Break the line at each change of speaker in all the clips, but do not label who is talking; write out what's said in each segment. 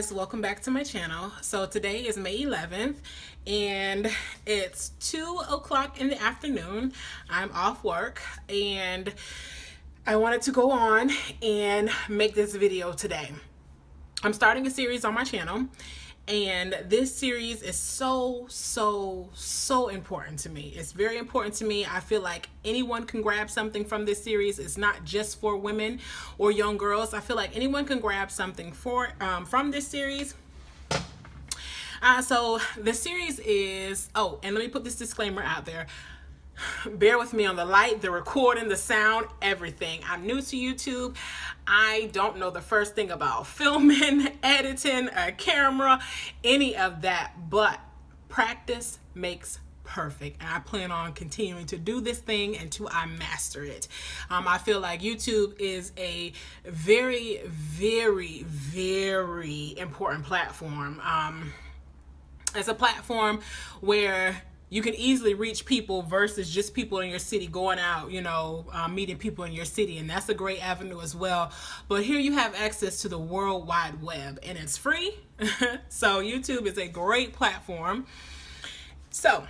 guys, welcome back to my channel. So today is May 11th and it's 2 o'clock in the afternoon. I'm off work and I wanted to go on and make this video today. I'm starting a series on my channel and this series is so important to me. It's very important to me. I feel like anyone can grab something from this series. It's not just for women or young girls. I feel like anyone can grab something from this series. So the series is, oh, and let me put this disclaimer out there. Bear with me on the light, the recording, the sound, everything. I'm new to YouTube. I don't know the first thing about filming, editing, a camera, any of that, but practice makes perfect. And I plan on continuing to do this thing until I master it. I feel like YouTube is a very important platform. It's a platform where you can easily reach people versus just people in your city going out, meeting people in your city. And that's a great avenue as well. But here you have access to the World Wide Web and it's free. So YouTube is a great platform. So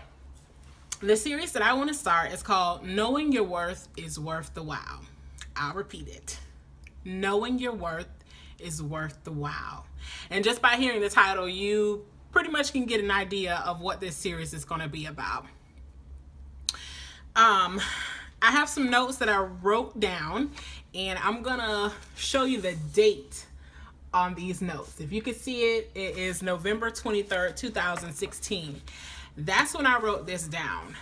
the series that I want to start is called Knowing Your Worth is Worth the Wow. I'll repeat it. Knowing Your Worth is Worth the Wow. And just by hearing the title, you pretty much can get an idea of what this series is going to be about. I have some notes that I wrote down and I'm gonna show you the date on these notes. If you can see it, it is November 23rd, 2016. That's when I wrote this down.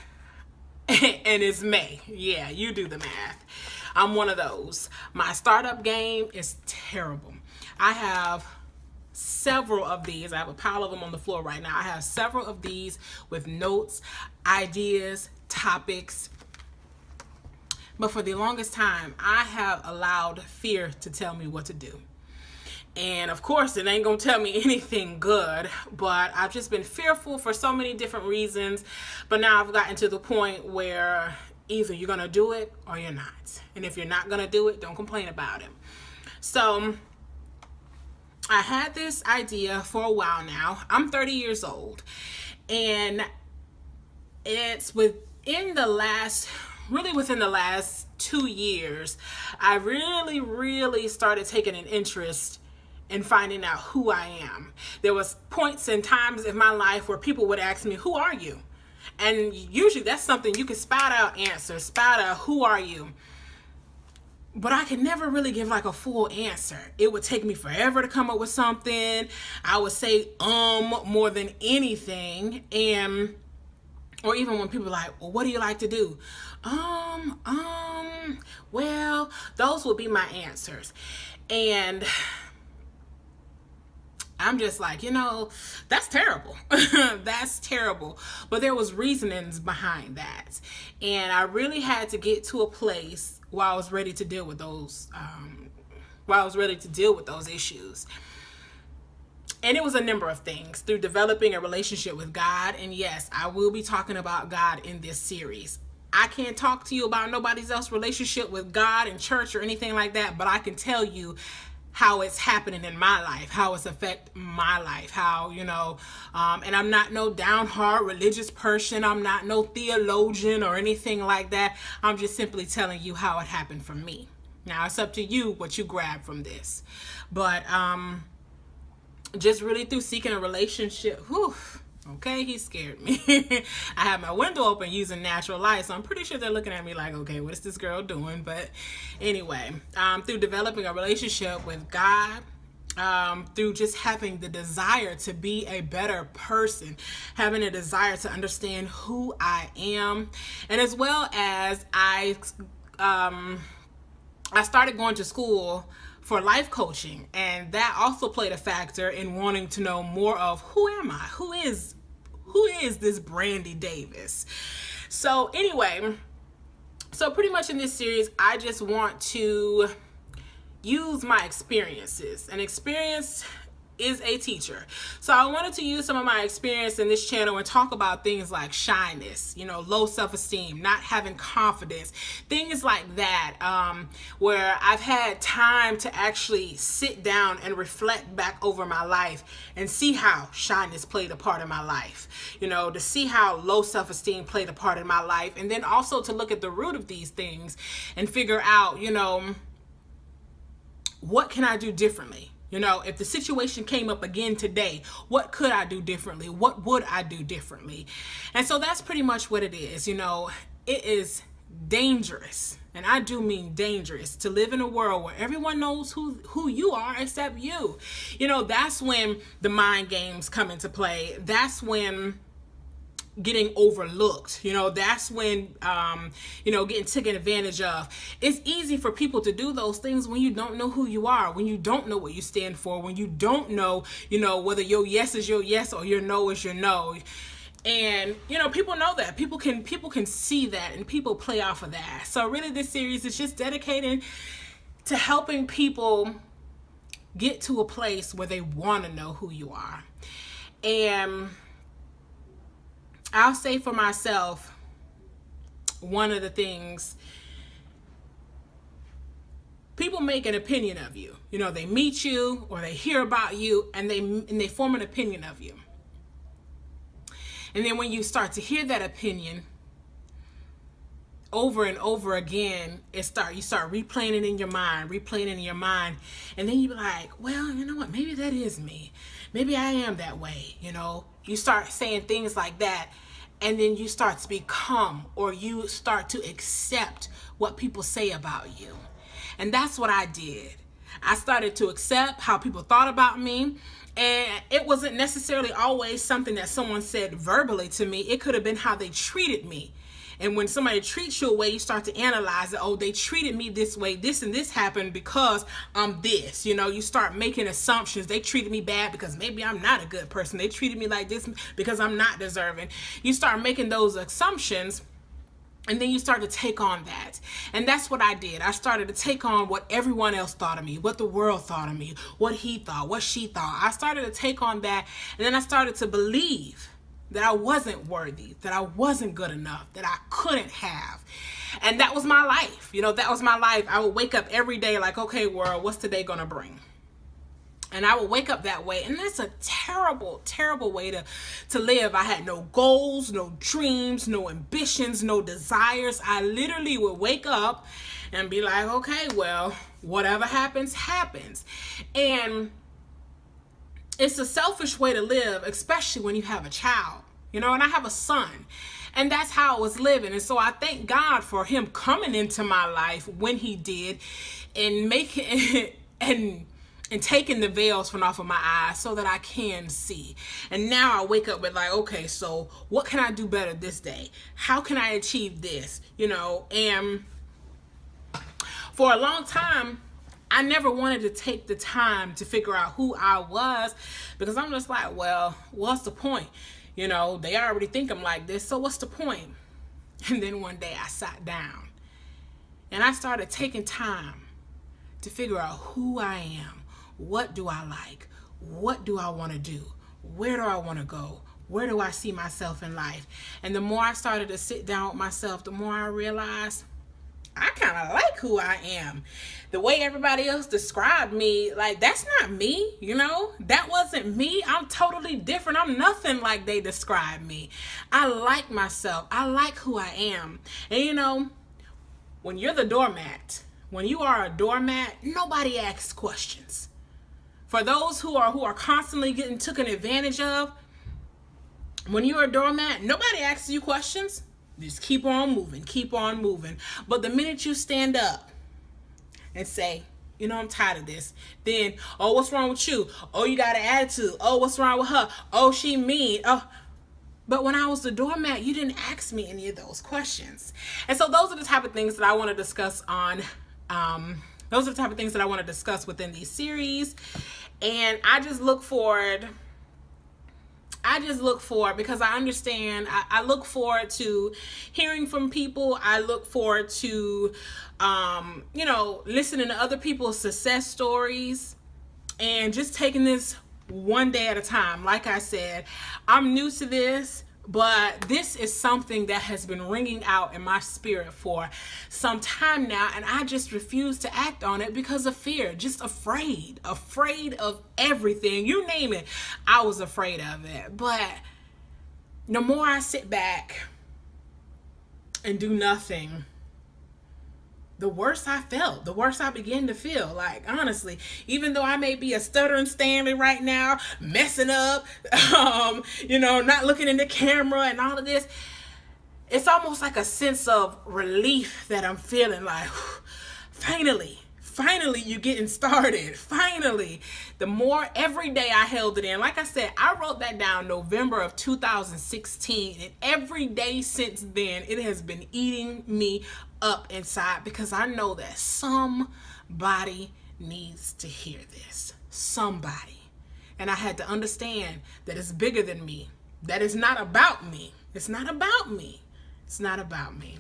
And it's May. Yeah, you do the math. I'm one of those. My startup game is terrible. I have several of these. I have a pile of them on the floor right now. I have several of these with notes, ideas, topics. But for the longest time, I have allowed fear to tell me what to do. And of course, it ain't gonna tell me anything good, but I've just been fearful for so many different reasons. But now I've gotten to the point where either you're gonna do it or you're not. And if you're not gonna do it, don't complain about it. So I had this idea for a while now. I'm 30 years old and it's within the last 2 years, I really started taking an interest in finding out who I am. There was points and times in my life where people would ask me, who are you? And usually that's something you can spout out answers, spout out, who are you? But I could never really give like a full answer. It would take me forever to come up with something. I would say more than anything. Or even when people are like, well, what do you like to do? Well, those would be my answers. And I'm just like, that's terrible. That's terrible. But there was reasonings behind that. And I really had to get to a place where I was ready to deal with those, issues. And it was a number of things through developing a relationship with God. And yes, I will be talking about God in this series. I can't talk to you about nobody's else's relationship with God and church or anything like that, but I can tell you how it's happening in my life, how it's affect my life, how, and I'm not no down-hard religious person. I'm not no theologian or anything like that. I'm just simply telling you how it happened for me. Now it's up to you what you grab from this. But just really through seeking a relationship, okay, he scared me. I have my window open using natural light, so I'm pretty sure they're looking at me like, okay, what is this girl doing? But anyway, through developing a relationship with God, through just having the desire to be a better person, having a desire to understand who I am, and as well as I started going to school for life coaching, and that also played a factor in wanting to know more of who am I? Who is this Brandy Davis? So anyway, so pretty much in this series, I just want to use my experiences. And experience is a teacher. So I wanted to use some of my experience in this channel and talk about things like shyness, low self-esteem, not having confidence, things like that, where I've had time to actually sit down and reflect back over my life and see how shyness played a part in my life, to see how low self-esteem played a part in my life, and then also to look at the root of these things and figure out, what can I do differently? If the situation came up again today, what could I do differently? What would I do differently? And so that's pretty much what it is. It is dangerous, and I do mean dangerous, to live in a world where everyone knows who you are except you. That's when the mind games come into play. That's when getting overlooked, that's when getting taken advantage of. It's easy for people to do those things when you don't know who you are, when you don't know what you stand for, when you don't know whether your yes is your yes or your no is your no. And people know that, people can see that, and people play off of that. So really, this series is just dedicated to helping people get to a place where they want to know who you are. And I'll say for myself, one of the things, people make an opinion of you. They meet you or they hear about you, and they form an opinion of you. And then when you start to hear that opinion over and over again, you start replaying it in your mind, and then you be like, well, you know what, maybe that is me. Maybe I am that way. You start saying things like that, and then you start to become, or you start to accept what people say about you. And that's what I did. I started to accept how people thought about me. And it wasn't necessarily always something that someone said verbally to me. It could have been how they treated me. And when somebody treats you a way, you start to analyze it. Oh, they treated me this way. This and this happened because I'm this. You start making assumptions. They treated me bad because maybe I'm not a good person. They treated me like this because I'm not deserving. You start making those assumptions, and then you start to take on that. And that's what I did. I started to take on what everyone else thought of me, what the world thought of me, what he thought, what she thought. I started to take on that, and then I started to believe that I wasn't worthy, that I wasn't good enough, that I couldn't have. And that was my life. That was my life. I would wake up every day like, okay, world, what's today gonna bring? And I would wake up that way. And that's a terrible, terrible way to live. I had no goals, no dreams, no ambitions, no desires. I literally would wake up and be like, okay, well, whatever happens, happens. And it's a selfish way to live, especially when you have a child, and I have a son, and that's how I was living. And so I thank God for him coming into my life when he did, and making and taking the veils from off of my eyes so that I can see. And now I wake up with like, okay, so what can I do better this day? How can I achieve this? And for a long time, I never wanted to take the time to figure out who I was, because I'm just like, well, what's the point? They already think I'm like this, so what's the point? And then one day I sat down and I started taking time to figure out who I am. What do I like? What do I want to do? Where do I want to go? Where do I see myself in life? And the more I started to sit down with myself, the more I realized I kind of like who I am. The way everybody else described me, like, that's not me, that wasn't me. I'm totally different. I'm nothing like they described me. I like myself. I like who I am. And when you're the doormat, when you are a doormat, nobody asks questions. For those who are constantly getting taken advantage of, when you're a doormat, nobody asks you questions. Just keep on moving, keep on moving. But the minute you stand up and say, I'm tired of this, then, oh, what's wrong with you? Oh, you got an attitude. Oh, what's wrong with her? Oh, she mean. Oh. But when I was the doormat, you didn't ask me any of those questions. And so those are the type of things that I want to discuss those are the type of things that I want to discuss within these series. And I just look forward because I understand, I look forward to hearing from people. I look forward to, listening to other people's success stories, and just taking this one day at a time. Like I said, I'm new to this, but this is something that has been ringing out in my spirit for some time now, and I just refuse to act on it because of fear. Just afraid of everything. You name it, I was afraid of it. But the more I sit back and do nothing, the worse I felt, the worse I began to feel. Like, honestly, even though I may be a stuttering Stanley right now, messing up, not looking in the camera and all of this, it's almost like a sense of relief that I'm feeling. Like, finally you're getting started. Finally. The more every day I held it in. Like I said, I wrote that down November of 2016, and every day since then it has been eating me up inside, because I know that somebody needs to hear this. Somebody. And I had to understand that it's bigger than me. That it's not about me. It's not about me. It's not about me.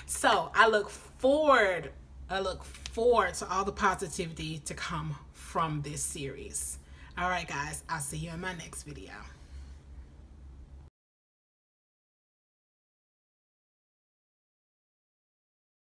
So I look forward to all the positivity to come from this series. All right, guys, I'll see you in my next video.